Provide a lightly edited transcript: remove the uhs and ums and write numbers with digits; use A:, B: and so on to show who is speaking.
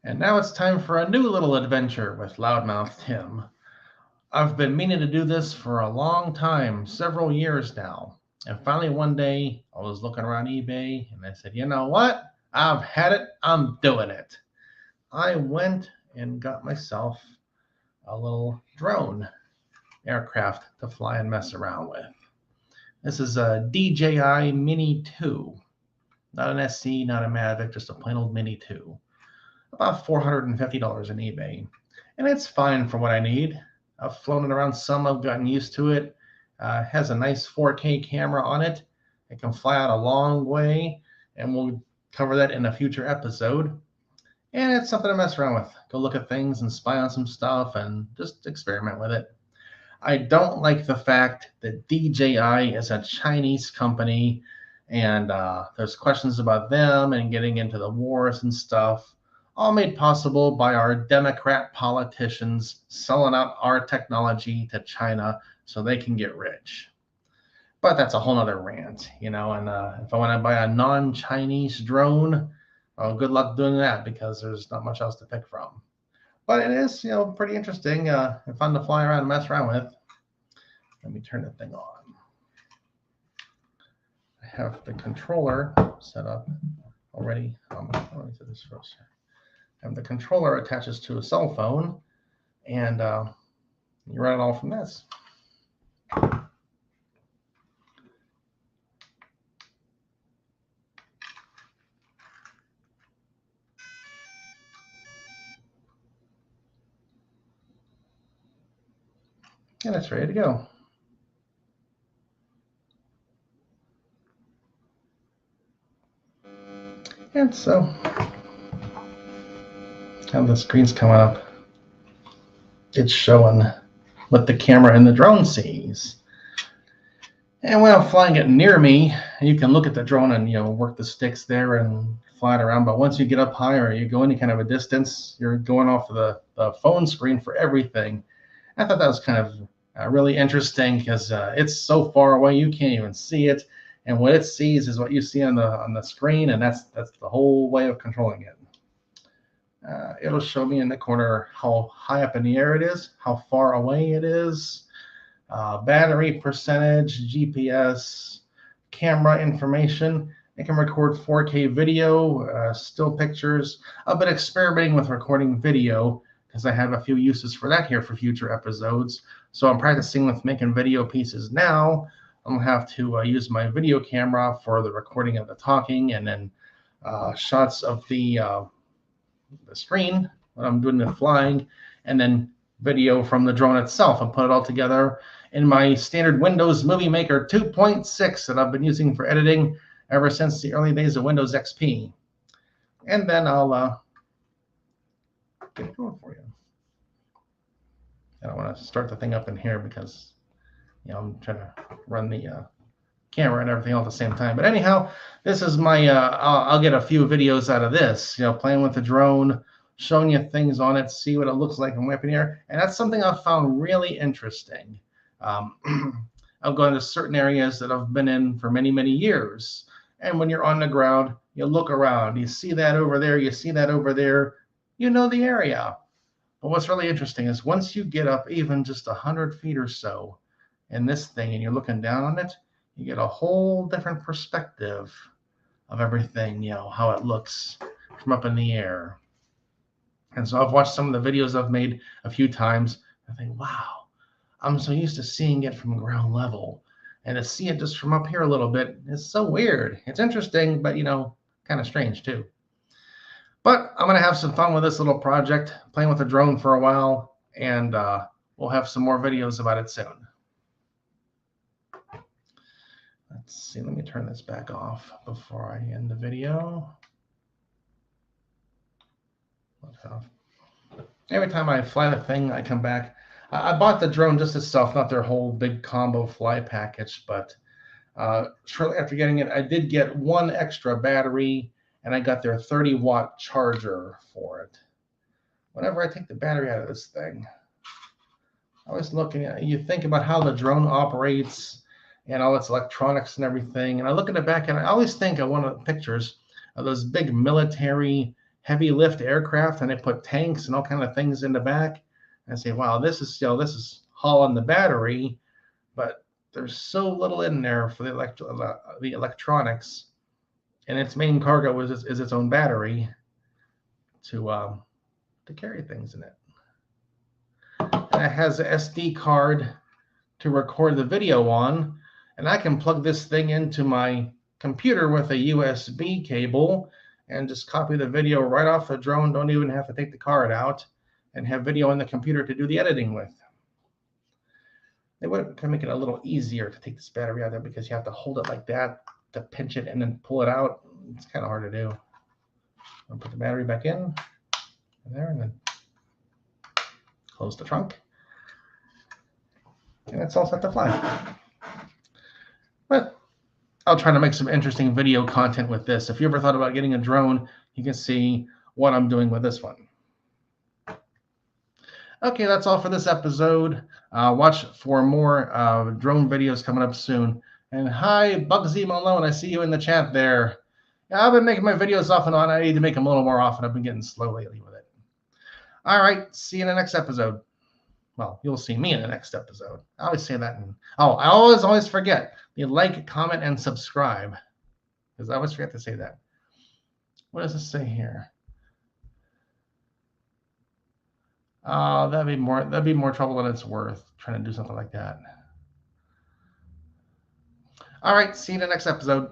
A: And now it's time for a new little adventure with Loudmouth Tim. I've been meaning to do this for a long time, several years now. And finally one day I was looking around eBay and I said, you know what? I've had it. I'm doing it. I went and got myself a little drone aircraft to fly and mess around with. This is a DJI Mini 2. Not an SC, not a Mavic, just a plain old Mini 2. About $450 in eBay. And it's fine for what I need. I've flown it around some, I've gotten used to it. Has a nice 4K camera on it. It can fly out a long way, and we'll cover that in a future episode. And it's something to mess around with. Go look at things and spy on some stuff and just experiment with it. I don't like the fact that DJI is a Chinese company, and there's questions about them and getting into the wars and stuff, all made possible by our Democrat politicians selling out our technology to China so they can get rich. But that's a whole nother rant, and if I want to buy a non-Chinese drone, well, good luck doing that because there's not much else to pick from. But it is, pretty interesting and fun to fly around and mess around with. Let me turn the thing on. I have the controller set up already. Let me do this first. And the controller attaches to a cell phone, and you run it all from this. And it's ready to go. And so, how the screen's coming up, it's showing what the camera in the drone sees. And when I'm flying it near me, you can look at the drone and work the sticks there and fly it around. But once you get up higher, or you go any kind of a distance, you're going off of the phone screen for everything. I thought that was kind of really interesting because it's so far away you can't even see it, and what it sees is what you see on the screen, and that's the whole way of controlling it. It'll show me in the corner how high up in the air it is, how far away it is, battery percentage, GPS, camera information. It can record 4K video, still pictures. I've been experimenting with recording video because I have a few uses for that here for future episodes. So I'm practicing with making video pieces now. I'm gonna have to use my video camera for the recording of the talking, and then shots of the screen when I'm doing the flying, and then video from the drone itself, and put it all together in my standard Windows Movie Maker 2.6 that I've been using for editing ever since the early days of Windows XP. And then I'll get it going for you. I don't want to start the thing up in here because I'm trying to run the camera and everything all at the same time. But anyhow, this is my I'll get a few videos out of this, playing with the drone, showing you things on it, see what it looks like in up in the air. And that's something I've found really interesting. I've gone to certain areas that I've been in for many, many years. And when you're on the ground, you look around, you see that over there, you see that over there, you know the area. But what's really interesting is once you get up even just 100 feet or so in this thing and you're looking down on it, you get a whole different perspective of everything, how it looks from up in the air. And so I've watched some of the videos I've made a few times. I think, wow, I'm so used to seeing it from ground level. And to see it just from up here a little bit is so weird. It's interesting, but, kind of strange too. But I'm going to have some fun with this little project, playing with a drone for a while, and we'll have some more videos about it soon. Let's see, let me turn this back off before I end the video. Every time I fly the thing, I come back. I bought the drone just itself, not their whole big combo fly package, but shortly after getting it, I did get one extra battery, and I got their 30-watt charger for it. Whenever I take the battery out of this thing, I was looking at, you think about how the drone operates and all its electronics and everything, and I look at the back, and I always think of one of the pictures of those big military heavy lift aircraft, and they put tanks and all kind of things in the back. And I say, wow, this is hauling the battery, but there's so little in there for the electronics, and its main cargo is its own battery to carry things in it. And it has an SD card to record the video on, and I can plug this thing into my computer with a USB cable and just copy the video right off the drone. Don't even have to take the card out, and have video on the computer to do the editing with. They would make it a little easier to take this battery out of there, because you have to hold it like that to pinch it and then pull it out. It's kind of hard to do. I'll put the battery back in there, and then close the trunk. And it's all set to fly. But I'll try to make some interesting video content with this. If you ever thought about getting a drone, you can see what I'm doing with this one. Okay, that's all for this episode. Watch for more drone videos coming up soon. And hi, Bugsy Malone, I see you in the chat there. Yeah, I've been making my videos off and on. I need to make them a little more often. I've been getting slow lately with it. All right, see you in the next episode. Well, you'll see me in the next episode. I always say that. I always forget. You like, comment, and subscribe. Because I always forget to say that. What does it say here? That'd be more trouble than it's worth trying to do something like that. All right, see you in the next episode.